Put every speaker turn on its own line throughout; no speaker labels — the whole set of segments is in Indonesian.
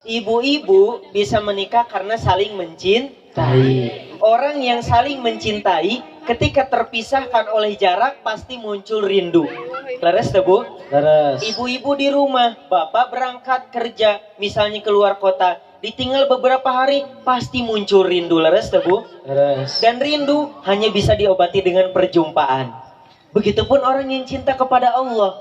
Ibu-ibu bisa menikah karena saling mencintai. Orang yang saling mencintai ketika terpisahkan oleh jarak pasti muncul rindu. Leres tuh Bu?
Leres.
Ibu-ibu di rumah, bapak berangkat kerja, misalnya keluar kota, ditinggal beberapa hari pasti muncul rindu. Leres tuh Bu?
Leres.
Dan rindu hanya bisa diobati dengan perjumpaan. Begitupun orang yang cinta kepada Allah,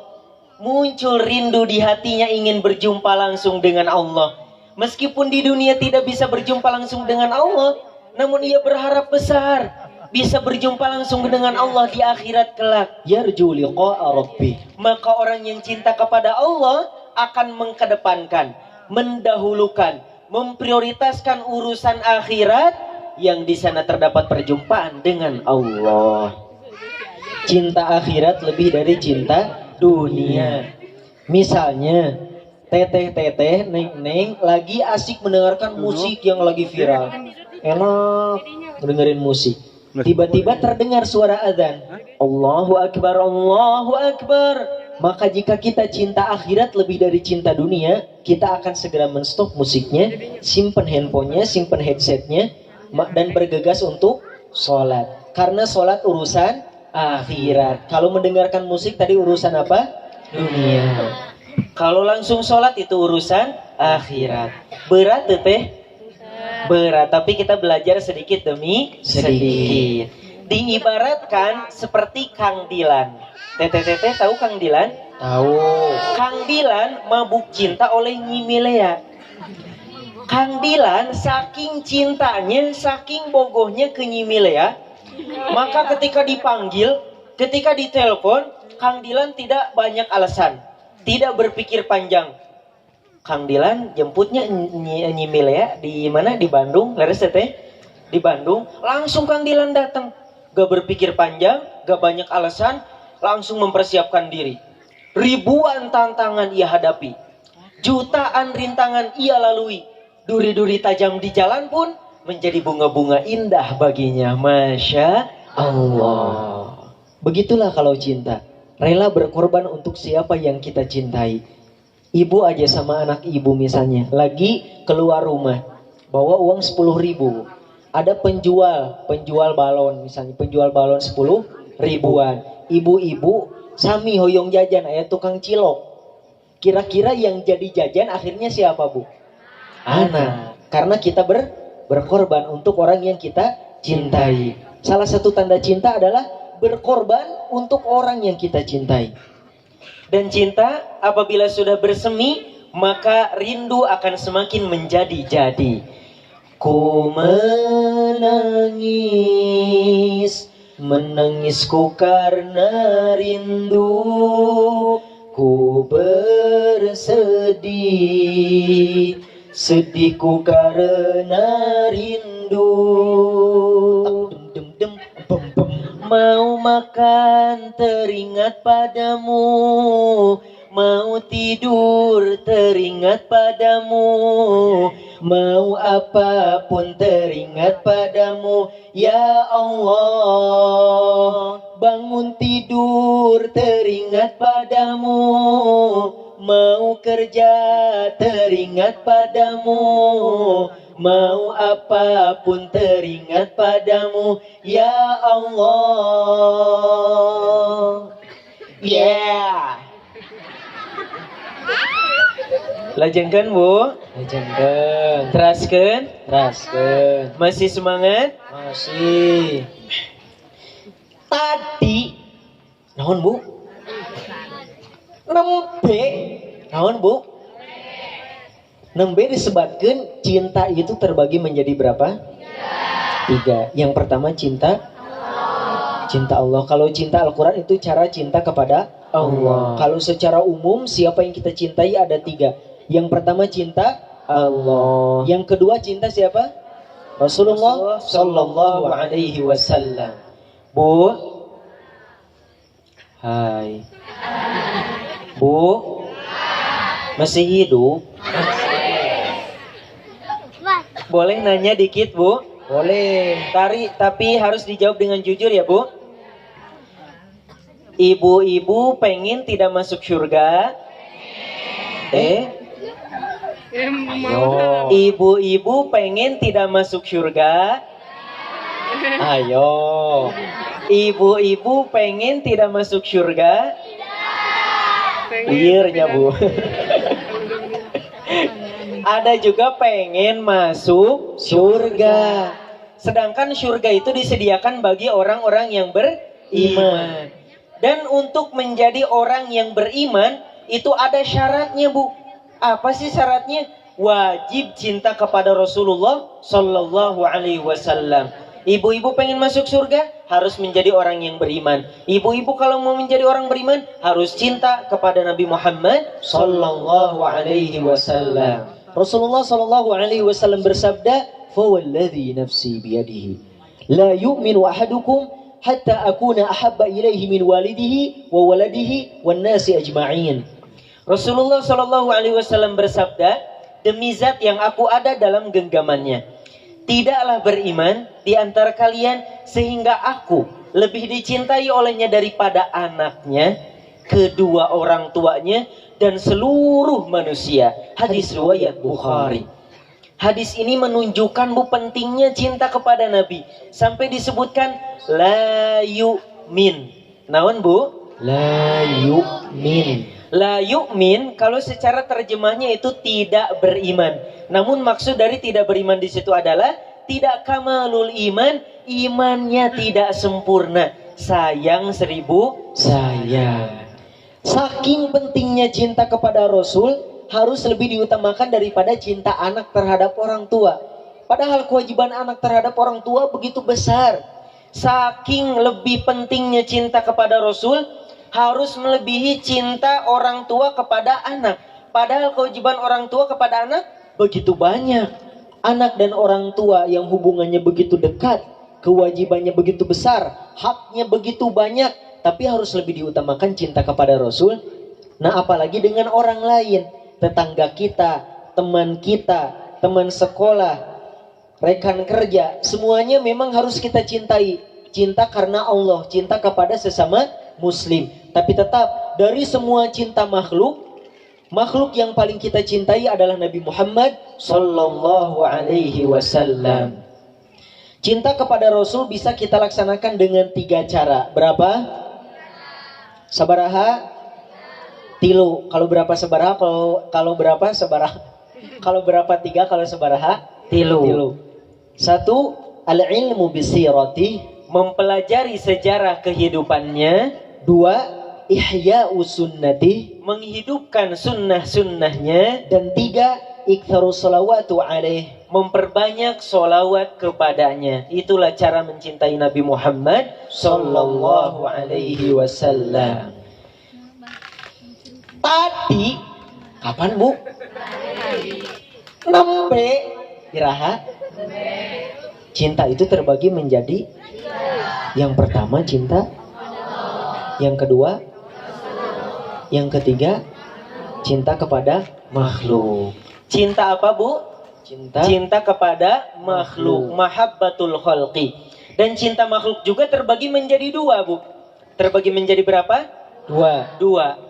muncul rindu di hatinya ingin berjumpa langsung dengan Allah. Meskipun di dunia tidak bisa berjumpa langsung dengan Allah, namun ia berharap besar bisa berjumpa langsung dengan Allah di akhirat kelak.
Yarju liqa'a rabbih.
Maka orang yang cinta kepada Allah akan mengkedepankan, mendahulukan, memprioritaskan urusan akhirat yang di sana terdapat perjumpaan dengan Allah.
Cinta akhirat lebih dari cinta dunia. Misalnya teteh-teteh, neng-neng lagi asik mendengarkan musik yang lagi viral. Enak dengerin musik. Tiba-tiba terdengar suara azan.
Allahu Akbar, Allahu Akbar.
Maka jika kita cinta akhirat lebih dari cinta dunia, kita akan segera menstop musiknya, simpen handphonenya, simpen headsetnya, dan bergegas untuk sholat. Karena sholat urusan akhirat. Kalau mendengarkan musik tadi urusan apa? Dunia.
Kalau langsung sholat itu urusan akhirat. Berat teh? Berat, tapi kita belajar sedikit demi sedikit. Diibaratkan seperti Kang Dilan. Teteh tahu Kang Dilan?
Tahu.
Kang Dilan mabuk cinta oleh Nyi Milea. Kang Dilan saking cintanya, saking bogohnya ke Nyi Milea, maka ketika dipanggil, ketika ditelepon, Kang Dilan tidak banyak alasan, tidak berpikir panjang. Kang Dilan jemputnya Nyi Milea di mana? Di Bandung. Leres teh? Di Bandung. Langsung Kang Dilan datang. Gak berpikir panjang, gak banyak alasan, langsung mempersiapkan diri. Ribuan tantangan ia hadapi, jutaan rintangan ia lalui. Duri-duri tajam di jalan pun menjadi bunga-bunga indah baginya. Masya Allah.
Begitulah kalau cinta, rela berkorban untuk siapa yang kita cintai. Ibu aja sama anak ibu misalnya lagi keluar rumah, bawa uang 10.000. Ada penjual balon misalnya, penjual balon 10 ribuan. Ibu-ibu sami hoyong jajan, ayat tukang cilok. Kira-kira yang jadi jajan akhirnya siapa Bu? Anak. Karena kita berkorban untuk orang yang kita cintai. Salah satu tanda cinta adalah berkorban untuk orang yang kita cintai.
Dan cinta apabila sudah bersemi, maka rindu akan semakin menjadi-jadi.
Ku menangisku karena rindu. Ku bersedih, sedihku karena rindu.
Mau makan teringat padamu, mau tidur teringat padamu, mau apapun teringat padamu. Ya Allah, bangun tidur teringat padamu, mau kerja teringat padamu, mau apapun teringat padamu. Ya Allah. Yeah. Lajengkeun Bu?
Lajengkeun.
Teraskeun?
Teraskeun.
Masih semangat?
Masih.
Tadi
Naon Bu?
nembe
Naon Bu? Nembe disebatkan cinta itu terbagi menjadi berapa? Tiga. Yang pertama cinta Allah. Kalau cinta Al-Quran itu cara cinta kepada Allah. Kalau secara umum siapa yang kita cintai ada tiga. Yang pertama cinta Allah. Yang kedua cinta siapa? Rasulullah Sallallahu Alaihi Wasallam.
Bu. Hai. Bu. Masih hidup? Boleh nanya dikit Bu?
Boleh.
Tapi harus dijawab dengan jujur ya Bu. Ibu-ibu pengen tidak masuk surga?
Ayo.
Ibu-ibu pengen tidak masuk surga? Ayo. Ibu-ibu pengen tidak masuk surga? Iya Bu. Ada juga pengen masuk surga. Sedangkan surga itu disediakan bagi orang-orang yang beriman. Dan untuk menjadi orang yang beriman itu ada syaratnya Bu. Apa sih syaratnya? Wajib cinta kepada Rasulullah Sallallahu Alaihi Wasallam. Ibu-ibu pengen masuk surga harus menjadi orang yang beriman. Ibu-ibu kalau mau menjadi orang beriman harus cinta kepada Nabi Muhammad Sallallahu Alaihi Wasallam.
Rasulullah Sallallahu Alaihi Wasallam bersabda, "Fawalladhi nafsi biyadihi, la yu'minu ahadukum hatta akuna ahabba ilaihi min walidihi wa waladihi wan nasi ajma'in."
Rasulullah Shallallahu Alaihi Wasallam bersabda, demi zat yang aku ada dalam genggamannya, tidaklah beriman di antara kalian sehingga aku lebih dicintai olehnya daripada anaknya, kedua orang tuanya, dan seluruh manusia. Hadis riwayat Bukhari. Hadis ini menunjukkan Bu pentingnya cinta kepada Nabi. Sampai disebutkan la yu'min. Naon Bu?
La yu'min.
La yu'min kalau secara terjemahnya itu tidak beriman. Namun maksud dari tidak beriman di situ adalah tidak kamalul iman, imannya tidak sempurna. Sayang 1000 sayang.
Saking pentingnya cinta kepada Rasul harus lebih diutamakan daripada cinta anak terhadap orang tua. Padahal kewajiban anak terhadap orang tua begitu besar. Saking lebih pentingnya cinta kepada Rasul harus melebihi cinta orang tua kepada anak. Padahal kewajiban orang tua kepada anak begitu banyak. Anak dan orang tua yang hubungannya begitu dekat, kewajibannya begitu besar, haknya begitu banyak, tapi harus lebih diutamakan cinta kepada Rasul. Nah, apalagi dengan orang lain, tetangga kita, teman sekolah, rekan kerja, semuanya memang harus kita cintai. Cinta karena Allah, cinta kepada sesama Muslim. Tapi tetap dari semua cinta makhluk yang paling kita cintai adalah Nabi Muhammad Sallallahu Alaihi Wasallam. Cinta kepada Rasul bisa kita laksanakan dengan 3 cara. Berapa? Sabaraha? Tilu. Kalau berapa sabaraha? Kalau berapa sabaraha? Kalau berapa 3? Kalau sabaraha? Tilu. 1. Al-ilmu bisirati,
mempelajari sejarah kehidupannya.
2. Ihya'u sunnati,
menghidupkan sunnah-sunnahnya.
Dan 3. Iktharu salawatu alaih,
memperbanyak solawat kepadanya. Itulah cara mencintai Nabi Muhammad Sallallahu Alaihi Wasallam.
Tadi kapan Bu? Nembe iraha. Cinta itu terbagi menjadi yang pertama cinta, yang kedua, yang ketiga cinta kepada makhluk.
Cinta apa Bu? Cinta kepada makhluk. Mahabbatul khalqi. Dan cinta makhluk juga terbagi menjadi 2 Bu. Terbagi menjadi berapa? 2.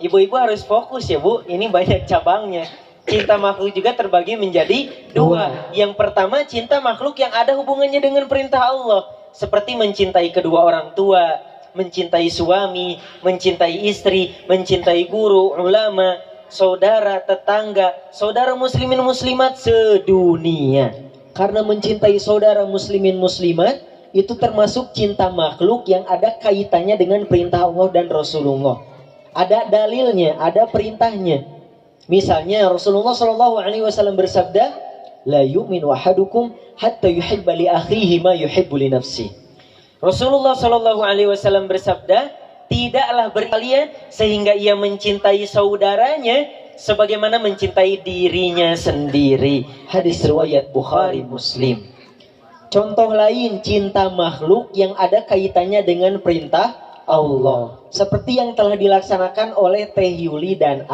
Ibu-ibu harus fokus ya Bu. Ini banyak cabangnya. Cinta makhluk juga terbagi menjadi 2. Yang pertama cinta makhluk yang ada hubungannya dengan perintah Allah. Seperti mencintai kedua orang tua, mencintai suami, mencintai istri, mencintai guru, ulama, saudara, tetangga, saudara muslimin muslimat sedunia. Karena mencintai saudara muslimin muslimat itu termasuk cinta makhluk yang ada kaitannya dengan perintah Allah dan Rasulullah. Ada dalilnya, ada perintahnya. Misalnya Rasulullah Shallallahu Alaihi Wasallam bersabda, la yu'minu ahadukum hatta yuhibba li akhihi ma yuhibbu li nafsi. Rasulullah Shallallahu Alaihi Wasallam bersabda, tidaklah berkalian sehingga ia mencintai saudaranya sebagaimana mencintai dirinya sendiri.
Hadis riwayat Bukhari Muslim. Contoh lain cinta makhluk yang ada kaitannya dengan perintah Allah, seperti yang telah dilaksanakan oleh Teh Yuli dan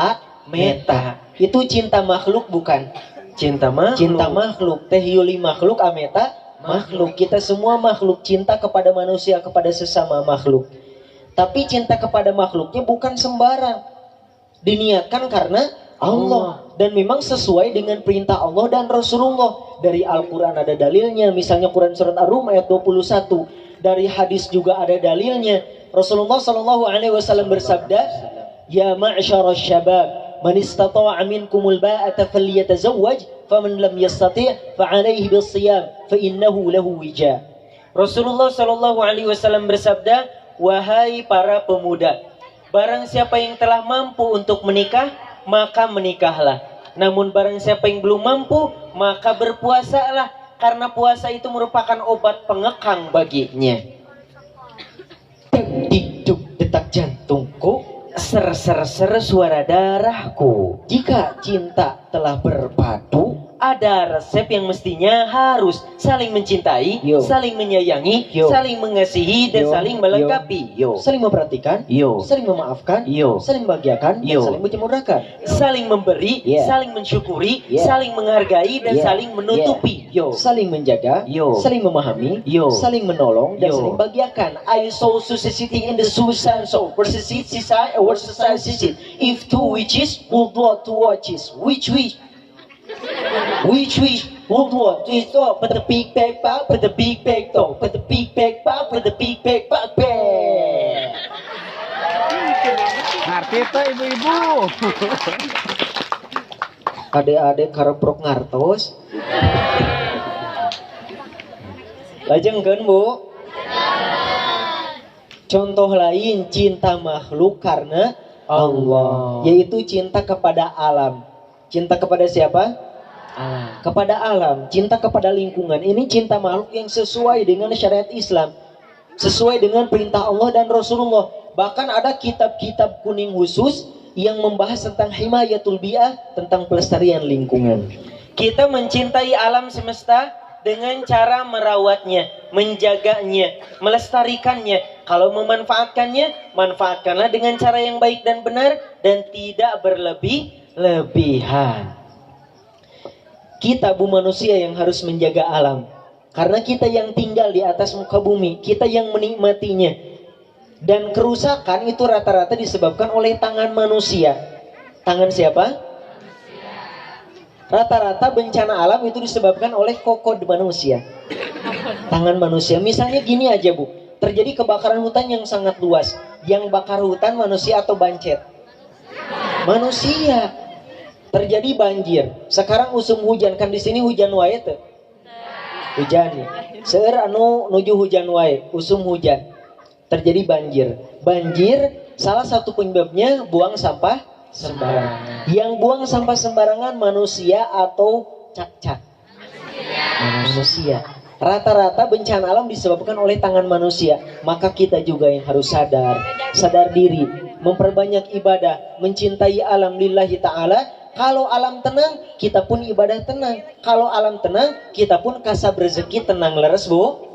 Meta. Itu cinta makhluk bukan?
Cinta makhluk.
Cinta makhluk. Teh Yuli makhluk, Ameta makhluk. Kita semua makhluk, cinta kepada manusia, kepada sesama makhluk. Tapi cinta kepada makhluknya bukan sembarang. Diniatkan karena Allah. Dan memang sesuai dengan perintah Allah dan Rasulullah. Dari Al-Quran ada dalilnya, misalnya Quran surat Ar-Rum ayat 21. Dari hadis juga ada dalilnya. Rasulullah SAW bersabda, "Ya ma'syarasy syabab, man istata'a minkumul ba'ata falyatazawwaj, faman lam yastati' fa'alaihi bis-shiyam, fa innahu lahu wija." Rasulullah SAW bersabda, "Wahai para pemuda, barang siapa yang telah mampu untuk menikah, maka menikahlah. Namun barang siapa yang belum mampu, maka berpuasalah, karena puasa itu merupakan obat pengekang baginya." Dikduk detak jantungku, ser suara darahku. Jika cinta telah berpadu, ada resep yang mestinya harus saling mencintai, saling menyayangi, saling mengasihi, dan saling melengkapi. Saling memperhatikan, saling memaafkan, saling membahagiakan, dan saling menyempurnakan. Saling memberi, saling mensyukuri, saling menghargai, dan saling menutupi. Saling menjaga, saling memahami, saling menolong, dan saling membahagiakan. I saw society in the suicide soul versus society or society. If two witches would want to watch is which wish would want to stop? Put the big bag back, put the big bag down, put the big bag back, put the big bag back.
Ngerti tuh ibu-ibu.
Adek-adek kareprok ngartos. Lajengkeun Bu. Contoh lain cinta makhluk karena Allah, yaitu cinta kepada alam. Cinta kepada siapa? Kepada alam. Cinta kepada lingkungan. Ini cinta makhluk yang sesuai dengan syariat Islam, sesuai dengan perintah Allah dan Rasulullah. Bahkan ada kitab-kitab kuning khusus yang membahas tentang himayatul bi'ah, tentang pelestarian lingkungan. Kita mencintai alam semesta dengan cara merawatnya, menjaganya, melestarikannya. Kalau memanfaatkannya, manfaatkanlah dengan cara yang baik dan benar, dan tidak berlebihan. Kita manusia yang harus menjaga alam, karena kita yang tinggal di atas muka bumi, kita yang menikmatinya. Dan kerusakan itu rata-rata disebabkan oleh tangan manusia. Tangan siapa? Rata-rata bencana alam itu disebabkan oleh kokod manusia. Tangan manusia. Misalnya gini aja Bu, terjadi kebakaran hutan yang sangat luas. Yang bakar hutan manusia atau bancet? Manusia. Terjadi banjir. Sekarang usum hujan, kan di sini hujan wae teh. Hujan. Seueur anu nuju hujan wae, usum hujan. Terjadi banjir. Banjir salah satu penyebabnya buang sampah sembarangan. Yang buang sampah sembarangan manusia atau cak-cak? Manusia. Rata-rata bencana alam disebabkan oleh tangan manusia. Maka kita juga yang harus sadar diri, memperbanyak ibadah, mencintai alam lillahi ta'ala. Kalau alam tenang, kita pun ibadah tenang. Kalau alam tenang, kita pun kasab rezeki tenang leres Bu.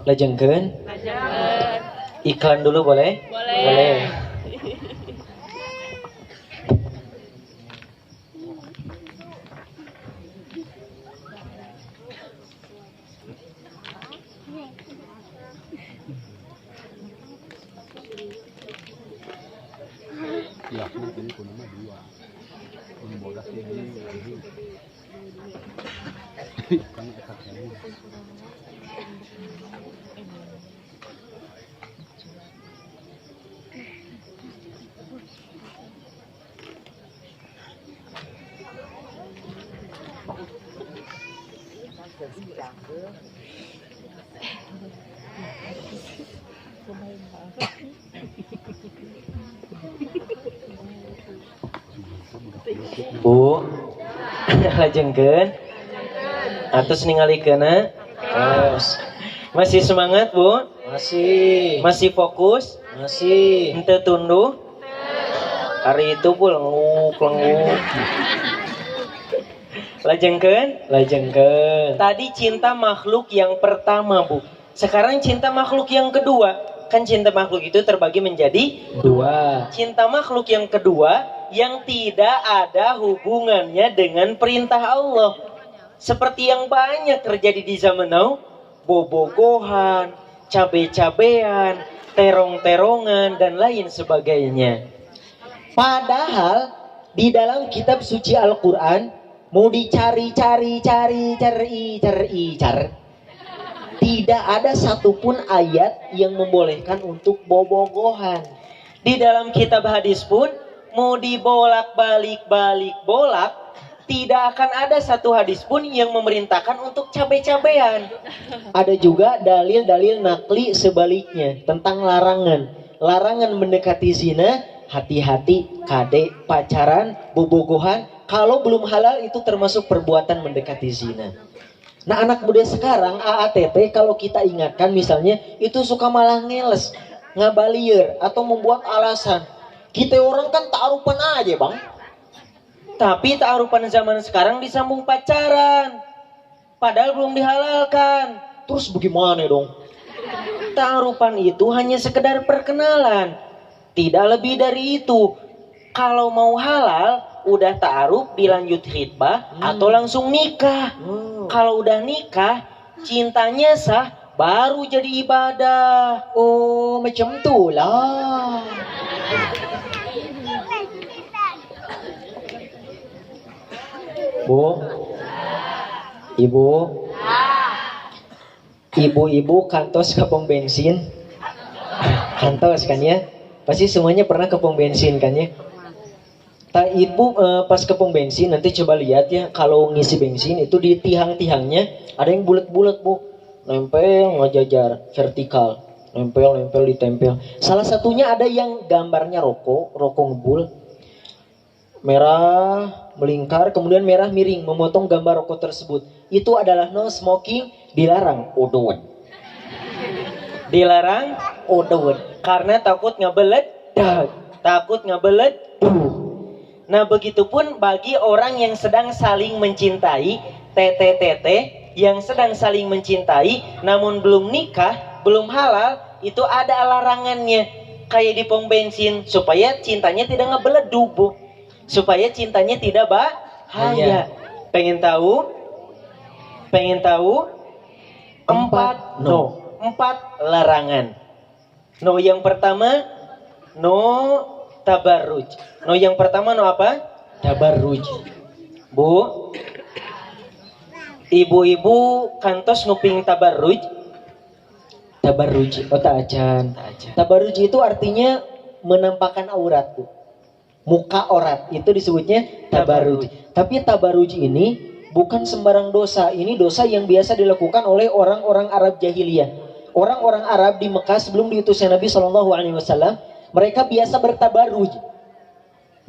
Lajengkeun. Iklan dulu boleh? Boleh.
Ya, ini kuno mah dua. Kuno bodas ini. Kan ekaknya.
Bu, lajengkeun. Atus ningalikeunna. Masih semangat Bu? Masih fokus? Henteu tunduh? Hari itu Bu lenguk. Lajengkeun. Tadi cinta makhluk yang pertama Bu. Sekarang cinta makhluk yang kedua. Kan cinta makhluk itu terbagi menjadi dua. Cinta makhluk yang kedua yang tidak ada hubungannya dengan perintah Allah. Seperti yang banyak terjadi di zaman now, bobogohan, cabe-cabean, terong-terongan, dan lain sebagainya.
Padahal di dalam kitab suci Al-Quran mau dicari-cari, tidak ada satupun ayat yang membolehkan untuk bobogohan.
Di dalam kitab hadis pun mau dibolak-balik tidak akan ada satu hadis pun yang memerintahkan untuk cabai-cabean.
Ada juga dalil-dalil nakli sebaliknya tentang larangan. Larangan mendekati zina, hati-hati, kade, pacaran, bobogohan. Kalau belum halal itu termasuk perbuatan mendekati zina. Nah anak muda sekarang AATT kalau kita ingatkan misalnya itu suka malah ngeles, ngabalier atau membuat alasan. Kita orang kan ta'arufan aja bang.
Tapi ta'arufan zaman sekarang disambung pacaran. Padahal belum dihalalkan.
Terus bagaimana dong?
Ta'arufan itu hanya sekedar perkenalan. Tidak lebih dari itu. Kalau mau halal, udah ta'aruf dilanjut khitbah atau langsung nikah. Kalau udah nikah, cintanya sah, baru jadi ibadah.
Oh macam tu lah. Bu, ibu, ibu-ibu kantos ke pom bensin, kantos kan ya? Pasti semuanya pernah ke pom bensin kan ya? Tak ibu pas ke pom bensin nanti coba lihat ya kalau ngisi bensin itu di tiang-tiangnya ada yang bulat-bulat bu, nempel ngejajar vertikal, nempel ditempel. Salah satunya ada yang gambarnya rokok ngebul, merah melingkar kemudian merah miring memotong gambar rokok tersebut. Itu adalah no smoking, dilarang odon.
Dilarang
Odon
karena takut ngebelet, takut ngebelet. Nah begitupun bagi orang yang sedang saling mencintai, TTTT, yang sedang saling mencintai namun belum nikah, belum halal, itu ada larangannya. Kayak di pom bensin, supaya cintanya tidak ngebeleduk bu, supaya cintanya tidak bahaya. Pengen tahu? Empat larangan. No yang pertama, no tabarruj. No yang pertama no apa?
tabarruj.
Bu, ibu-ibu kantos nguping tabarruj.
Tabarruj, tak acan. Tabarruj itu artinya menampakkan aurat bu. Muka aurat itu disebutnya tabarruj. Tapi tabarruj ini bukan sembarang dosa. Ini dosa yang biasa dilakukan oleh orang-orang Arab jahiliyah. Orang-orang Arab di Mekah sebelum diutusnya Nabi SAW, mereka biasa bertabarruj,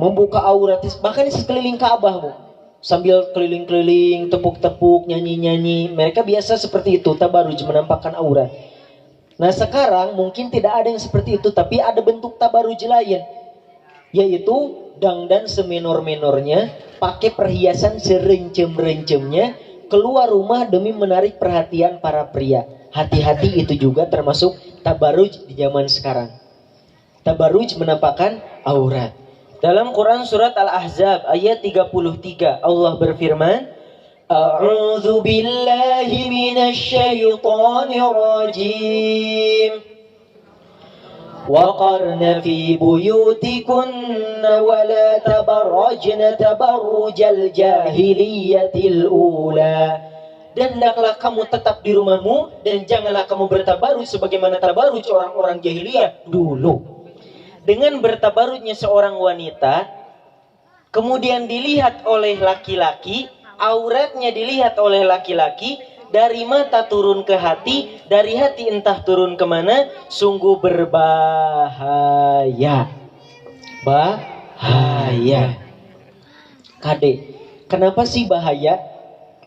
membuka aurat, bahkan di sekeliling Ka'bah bu, sambil keliling-keliling, tepuk-tepuk, nyanyi-nyanyi. Mereka biasa seperti itu, tabarruj, menampakkan aurat. Nah sekarang mungkin tidak ada yang seperti itu, tapi ada bentuk tabarruj lain, yaitu dangdan semenor-menornya, pakai perhiasan serencem-rencemnya, keluar rumah demi menarik perhatian para pria. Hati-hati, itu juga termasuk tabarruj di zaman sekarang. Tabarruj menampakkan aurat.
Dalam Quran surat Al-Ahzab ayat 33 Allah berfirman, A'udzu billahi minasy syaithanir rajim. وقرن في بيوتكن ولا تبرجن تبرج الجاهلية الأولى. Dan hendaklah kamu tetap di rumahmu dan janganlah kamu bertabaruj sebagaimana tabaruj orang-orang jahiliyah dulu. Dengan bertabarujnya seorang wanita, kemudian dilihat oleh laki-laki, auratnya dilihat oleh laki-laki, dari mata turun ke hati, dari hati entah turun kemana, sungguh berbahaya. Bahaya. Kade, kenapa sih bahaya?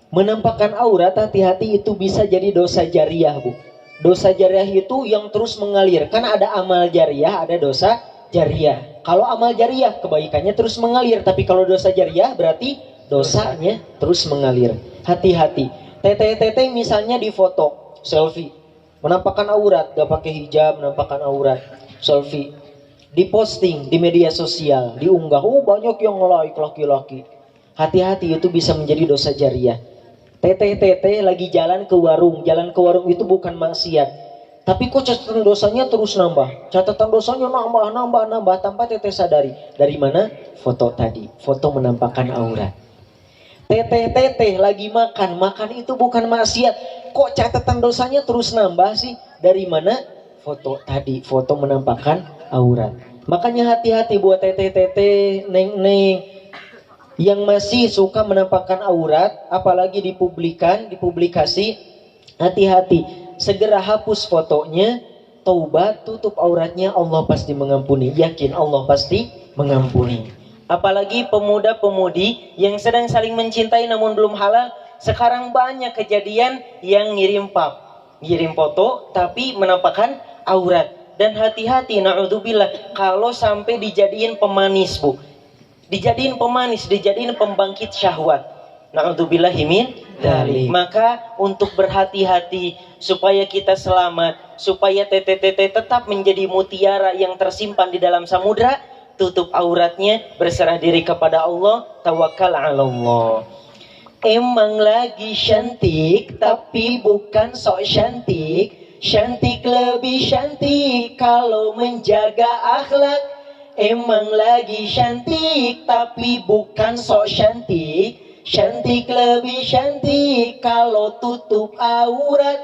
Menampakkan aurat, hati-hati, itu bisa jadi dosa jariah bu. Dosa jariah itu yang terus mengalir. Kan ada amal jariah, ada dosa jariah. Kalau amal jariah kebaikannya terus mengalir, tapi kalau dosa jariah berarti dosanya terus mengalir. Hati-hati. Teteh misalnya di foto selfie, menampakkan aurat, gak pakai hijab, menampakkan aurat, selfie, diposting di media sosial, diunggah, banyak yang nge-like laki-laki. Hati-hati, itu bisa menjadi dosa jariah. Teteh lagi jalan ke warung itu bukan maksiat,
Tapi kok catatan dosanya terus nambah. Catatan dosanya nambah tanpa teteh sadari. Dari mana? Foto tadi. Foto menampakkan aurat. Teteh lagi makan itu bukan maksiat. Kok catatan dosanya terus nambah sih? Dari mana? Foto tadi. Foto menampakkan aurat. Makanya hati-hati buat teteh, neng yang masih suka menampakkan aurat, apalagi dipublikasi, hati-hati. Segera hapus fotonya, taubat, tutup auratnya, Allah pasti mengampuni. Yakin Allah pasti mengampuni.
Apalagi pemuda-pemudi yang sedang saling mencintai namun belum halal. Sekarang banyak kejadian yang ngirim foto tapi menampakkan aurat. Dan hati-hati, na'udzubillah, kalau sampai dijadiin pemanis, Bu. Dijadiin pembangkit syahwat. Na'udzubillahi min dzalik. Maka untuk berhati-hati supaya kita selamat, supaya teteh tetap menjadi mutiara yang tersimpan di dalam samudra, tutup auratnya, berserah diri kepada Allah, tawakal 'ala Allah. Emang lagi cantik tapi bukan sok cantik. Cantik lebih cantik kalau menjaga akhlak. Emang lagi cantik tapi bukan sok cantik. Cantik lebih cantik kalau tutup aurat.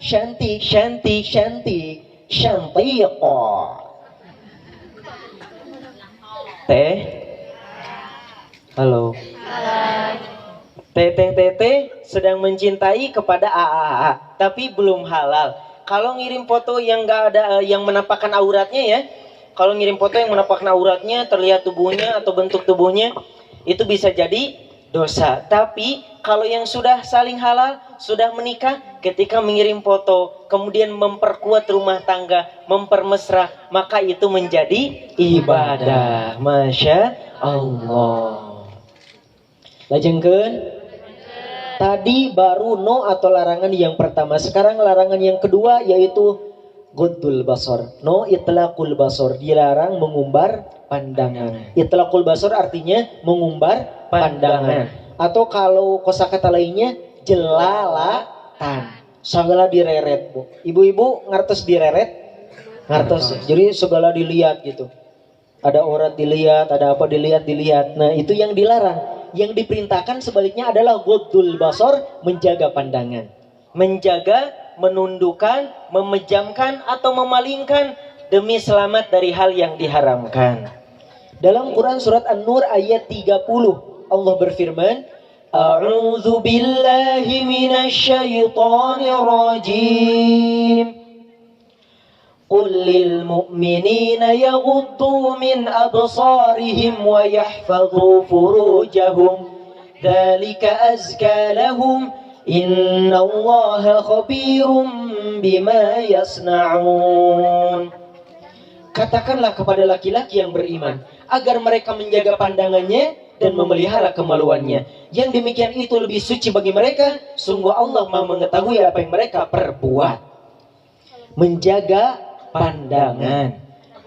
Cantik kok. Teh. Halo. Teteh sedang mencintai kepada AAA tapi belum halal. Kalau ngirim foto yang enggak ada yang menampakkan auratnya ya. Kalau ngirim foto yang menampakkan auratnya, terlihat tubuhnya atau bentuk tubuhnya, itu bisa jadi dosa. Tapi kalau yang sudah saling halal, sudah menikah, ketika mengirim foto, kemudian memperkuat rumah tangga, mempermesra, maka itu menjadi ibadah. Masya Allah.
Lajengkeun. Tadi baru no atau larangan yang pertama. Sekarang larangan yang kedua yaitu Ghuddul basar. No itlaqul basar. Dilarang mengumbar pandangan. Itlaqul basar artinya mengumbar pandangan. Atau kalau kosakata lainnya jelalatan. Segala direret, Bu. Ibu-ibu ngartos direret? Ngartos. Jadi segala dilihat gitu. Ada aurat dilihat, ada apa dilihat. Nah, itu yang dilarang. Yang diperintahkan sebaliknya adalah ghuddul basar, menjaga pandangan.
Menjaga, menundukkan, memejamkan atau memalingkan demi selamat dari hal yang diharamkan.
Dalam Quran surat An-Nur ayat 30 Allah berfirman, A'udzu billahi minasyaitonir rajim. Qul lil mu'minina yaghuddu min absarihim wa yahfadhu furujahum dzalika azka lahum innallaha khabirum bima yasna'un. Katakanlah kepada laki-laki yang beriman agar mereka menjaga pandangannya dan memelihara kemaluannya. Yang demikian itu lebih suci bagi mereka. Sungguh Allah Maha mengetahui apa yang mereka perbuat. Menjaga pandangan.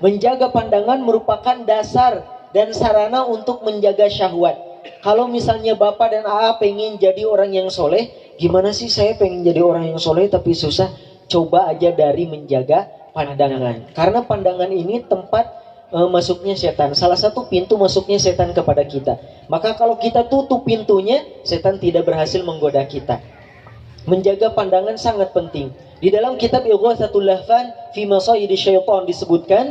Menjaga pandangan merupakan dasar dan sarana untuk menjaga syahwat. Kalau misalnya Bapak dan AA pengen jadi orang yang soleh, gimana sih saya pengen jadi orang yang soleh tapi susah? Coba aja dari menjaga pandangan. Karena pandangan ini tempat masuknya setan. Salah satu pintu masuknya setan kepada kita. Maka kalau kita tutup pintunya, setan tidak berhasil menggoda kita. Menjaga pandangan sangat penting. Di dalam kitab Ighatsatul Lahfan fi Masayidi Syaitan disebutkan,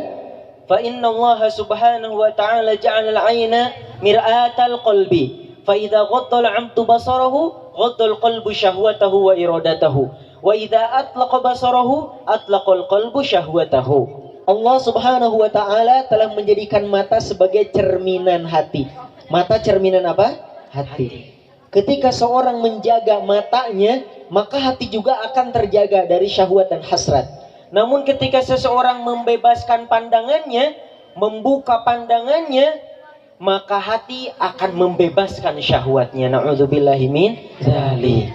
fa inna Allah subhanahu wa ta'ala ja'ala al-'ayna mir'atal qalbi fa idza ghaddal 'abdu basarahu ghaddal qalbu syahwatahu wa iradatahu wa idza atlaqa basarahu atlaqal qalbu syahwatahu. Allah subhanahu wa ta'ala telah menjadikan mata sebagai cerminan hati. Mata cerminan apa? Hati. Ketika seorang menjaga matanya, maka hati juga akan terjaga dari syahwat dan hasrat. Namun ketika seseorang membebaskan pandangannya, membuka pandangannya, maka hati akan membebaskan syahwatnya. Na'udzubillahi min dzalik.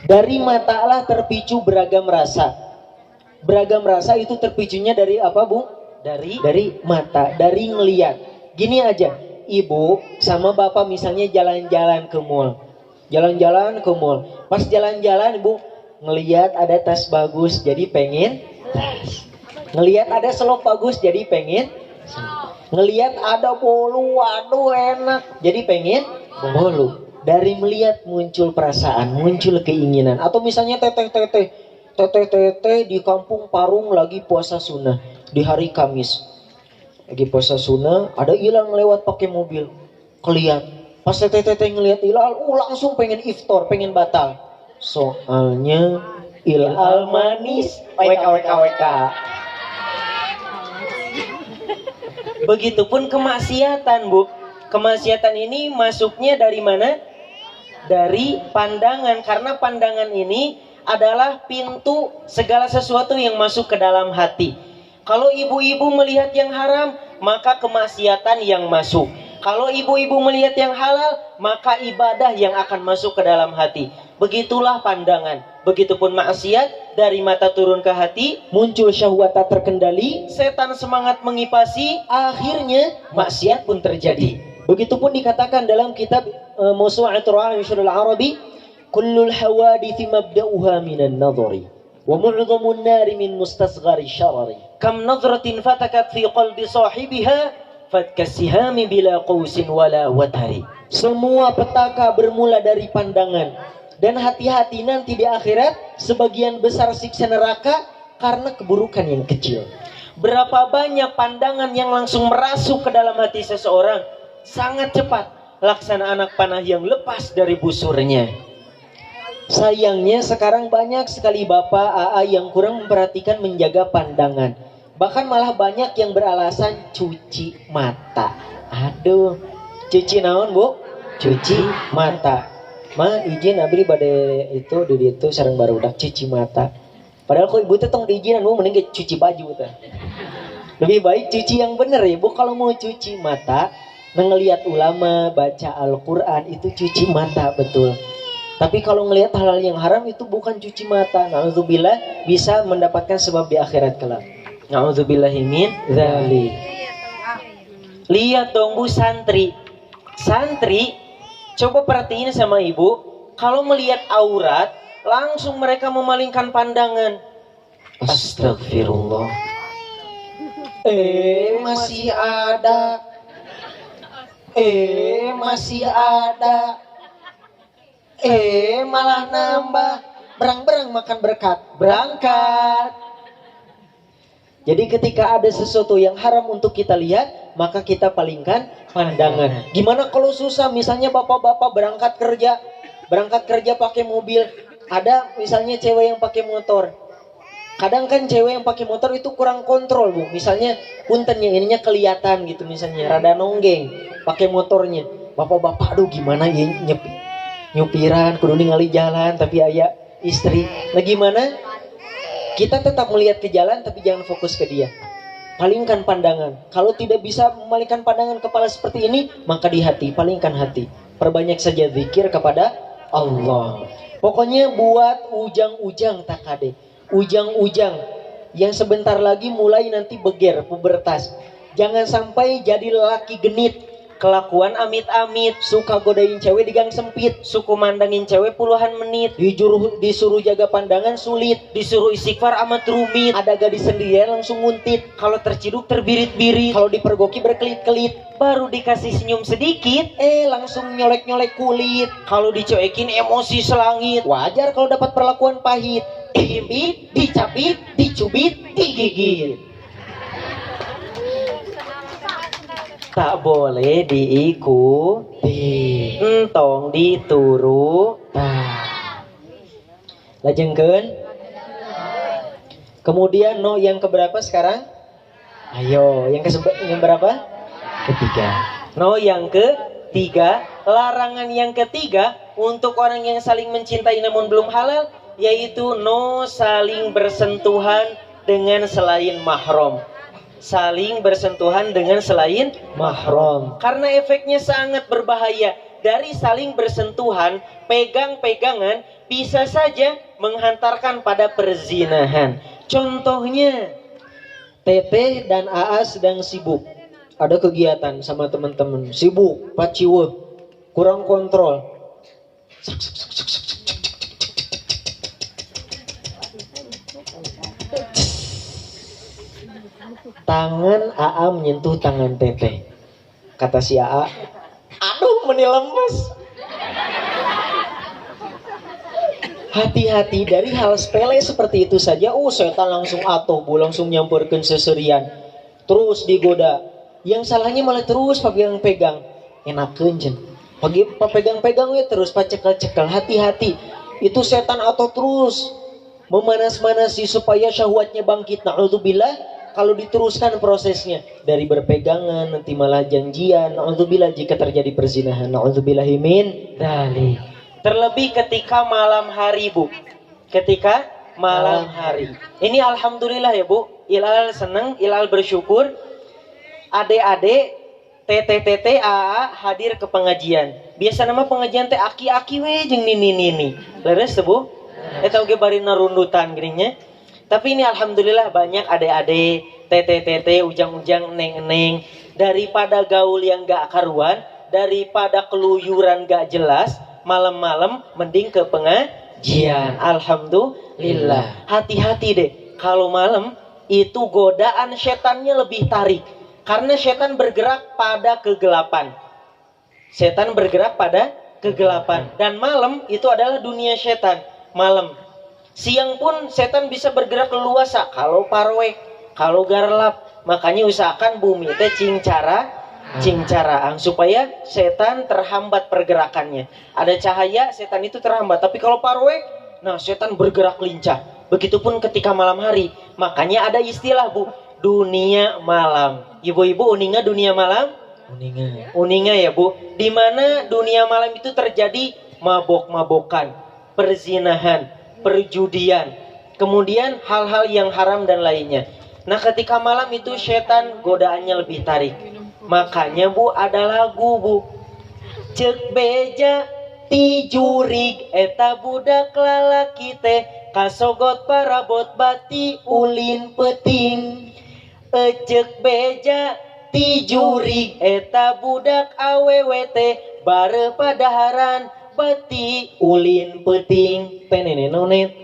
Dari mata lah terpicu beragam rasa. Beragam rasa itu terpicunya dari apa, Bu? Dari mata, dari ngeliat. Gini aja, ibu sama bapak misalnya jalan-jalan ke mall. Jalan-jalan ke mall. Pas jalan-jalan ibu
Ngelihat ada tas bagus jadi pengen tas. Ngelihat ada selop bagus jadi pengen selop. Ngelihat ada bolu, waduh enak, jadi pengen bolu. Dari melihat muncul perasaan, muncul keinginan. Atau misalnya teteh di kampung Parung lagi puasa sunnah di hari Kamis. Lagi puasa sunnah, ada Ilal lewat pakai mobil. Kelihat, pas teteh ngelihat Ilal, langsung pengen iftar, pengen batal. Soalnya Ilal manis, WK.
Begitupun kemaksiatan, Bu. Kemaksiatan ini masuknya dari mana? Dari pandangan, karena pandangan ini adalah pintu segala sesuatu yang masuk ke dalam hati. Kalau ibu-ibu melihat yang haram, maka kemaksiatan yang masuk. Kalau ibu-ibu melihat yang halal, maka ibadah yang akan masuk ke dalam hati. Begitulah pandangan. Begitupun maksiat, dari mata turun ke hati,
Muncul syahwat tak terkendali,
setan semangat mengipasi,
akhirnya maksiat pun terjadi. Begitupun dikatakan dalam kitab Mawsu'atul Ra'ishul Arabi, kullul hawadithi mabda'uha minan nadhari wa mu'dhamun nari min mustasghari syarari.
kam nadratin fatakat fi qalbi sahibiha fatkasihami bila qausin wala watari.
Semua petaka bermula dari pandangan, dan hati-hati nanti di akhirat sebagian besar siksa neraka karena keburukan yang kecil.
Berapa banyak pandangan yang langsung merasuk ke dalam hati seseorang, sangat cepat, laksana anak panah yang lepas dari busurnya.
Sayangnya sekarang banyak sekali bapak AA yang kurang memperhatikan menjaga pandangan. Bahkan malah banyak yang beralasan cuci mata. Aduh, cuci naon Bu? Cuci mata. Ma izin abdi bade itu di itu sareng barudak cuci mata. Padahal kok ibu teh tong diizinan Bu mending cuci baju teh. Lebih baik cuci yang bener ya Bu. Kalau mau cuci mata, ngelihat ulama baca Al-Qur'an itu cuci mata betul. Tapi kalau ngelihat hal-hal yang haram itu bukan cuci mata. Na'udzubillah, bisa mendapatkan sebab di akhirat kelak.
Na'udzubillahi min dzalik. Lihat dong Bu, santri. Santri, coba perhatiin sama ibu, kalau melihat aurat, langsung mereka memalingkan pandangan. Astagfirullah.
Masih ada. Masih ada. Malah nambah. Berang-berang makan berkat. Berangkat. Jadi ketika ada sesuatu yang haram untuk kita lihat, maka kita palingkan pandangan. Gimana kalau susah? Misalnya bapak-bapak berangkat kerja pakai mobil. Ada misalnya cewek yang pakai motor. Kadang kan cewek yang pakai motor itu kurang kontrol Bu. Misalnya puntennya ininya kelihatan gitu, misalnya rada nonggeng pakai motornya. Bapak-bapak aduh gimana ya nyupiran kudu ningali jalan tapi aya istri. Nah gimana? Kita tetap melihat ke jalan tapi jangan fokus ke dia. Palingkan pandangan. Kalau tidak bisa memalingkan pandangan kepala seperti ini, maka di hati, palingkan hati. Perbanyak saja zikir kepada Allah. Pokoknya buat ujang-ujang takade. Ujang-ujang yang sebentar lagi mulai nanti beger, pubertas. Jangan sampai jadi lelaki genit,
Kelakuan amit-amit,
suka godain cewek di gang sempit,
suku mandangin cewek puluhan menit,
disuruh jaga pandangan sulit,
disuruh istighfar amat rumit,
ada gadis sendirian langsung nguntit,
kalau terciduk terbirit-birit,
kalau dipergoki berkelit-kelit,
baru dikasih senyum sedikit,
langsung nyolek-nyolek kulit,
kalau dicuekin emosi selangit.
Wajar kalau dapat perlakuan pahit, diimpit, dicapit, dicubit, digigit.
Tak boleh diikuti, entong dituru.
Lajengkeun. Kemudian yang keberapa sekarang? Ayo, yang berapa? Ketiga.
Yang ketiga, larangan yang ketiga untuk orang yang saling mencintai namun belum halal, yaitu saling bersentuhan dengan selain mahram. Saling bersentuhan dengan selain
mahram.
Karena efeknya sangat berbahaya. Dari saling bersentuhan, pegang-pegangan bisa saja menghantarkan pada perzinahan. Contohnya,
Teteh dan AA sedang sibuk. Ada kegiatan sama teman-teman. Sibuk, paciweuh, kurang kontrol. tangan AA menyentuh tangan Teteh. Kata si AA, aduh meni lemes. Hati-hati dari hal sepele seperti itu saja. Setan langsung atoh, langsung nyamperkeun seserian. Terus digoda. Yang salahnya malah terus pegang-pegang. Enakeun cenah. Pegang-pegang we terus pacekel-cekel. Hati-hati. Itu setan atau terus memanas-manasi supaya syahwatnya bangkit. Na'udzubillah. Kalau diteruskan prosesnya dari berpegangan nanti malah janjian. Na'udzubillah jika terjadi perzinahan. Na'udzubillahi min dzalik.
Terlebih ketika malam hari, Bu. Ketika malam hari. Ini alhamdulillah ya, Bu. Ilal seneng, Ilal bersyukur. Adik-adik TTTT AA hadir ke pengajian. Biasa nama pengajian teh aki-aki we jeung nini-nini. Leres teh, Bu? Eta oge bari narundutan geuning. Tapi ini alhamdulillah banyak adik-adik TTTT ujang-ujang neng-neng. Daripada gaul yang gak karuan, daripada keluyuran gak jelas, malam-malam mending ke pengajian. Alhamdulillah. Hati-hati deh. Kalau malam itu godaan setannya lebih tarik. Karena setan bergerak pada kegelapan. Setan bergerak pada kegelapan. Dan malam itu adalah dunia setan. Malam. Siang pun setan bisa bergerak leluasa. Kalau parwek, kalau garlap. Makanya usahakan bumi teh cingcaraang supaya setan terhambat pergerakannya. Ada cahaya, setan itu terhambat. Tapi kalau parwek, nah setan bergerak lincah. Begitupun ketika malam hari. Makanya ada istilah, Bu, dunia malam. Ibu-ibu uninga dunia malam? Uninga ya, Bu. Di mana dunia malam itu terjadi mabok-mabokan, perzinahan, perjudian, kemudian hal-hal yang haram dan lainnya. Nah ketika malam itu setan godaannya lebih tarik. Makanya, Bu, ada lagu, Bu. Cek beja ti jurig eta budak lalaki teh kasogot parabot bati ulin peting. Cek beja ti jurig eta budak awewe teh bare padaharan bati ulin peting. Tenene nonet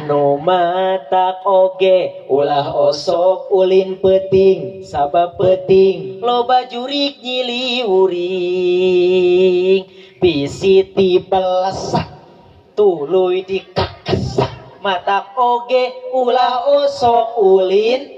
no matak oge ulah osok ulin peting sabab peting loba jurig nyiliwuring bisi ti belesak tuluy dikakesak matak oge ulah osok ulin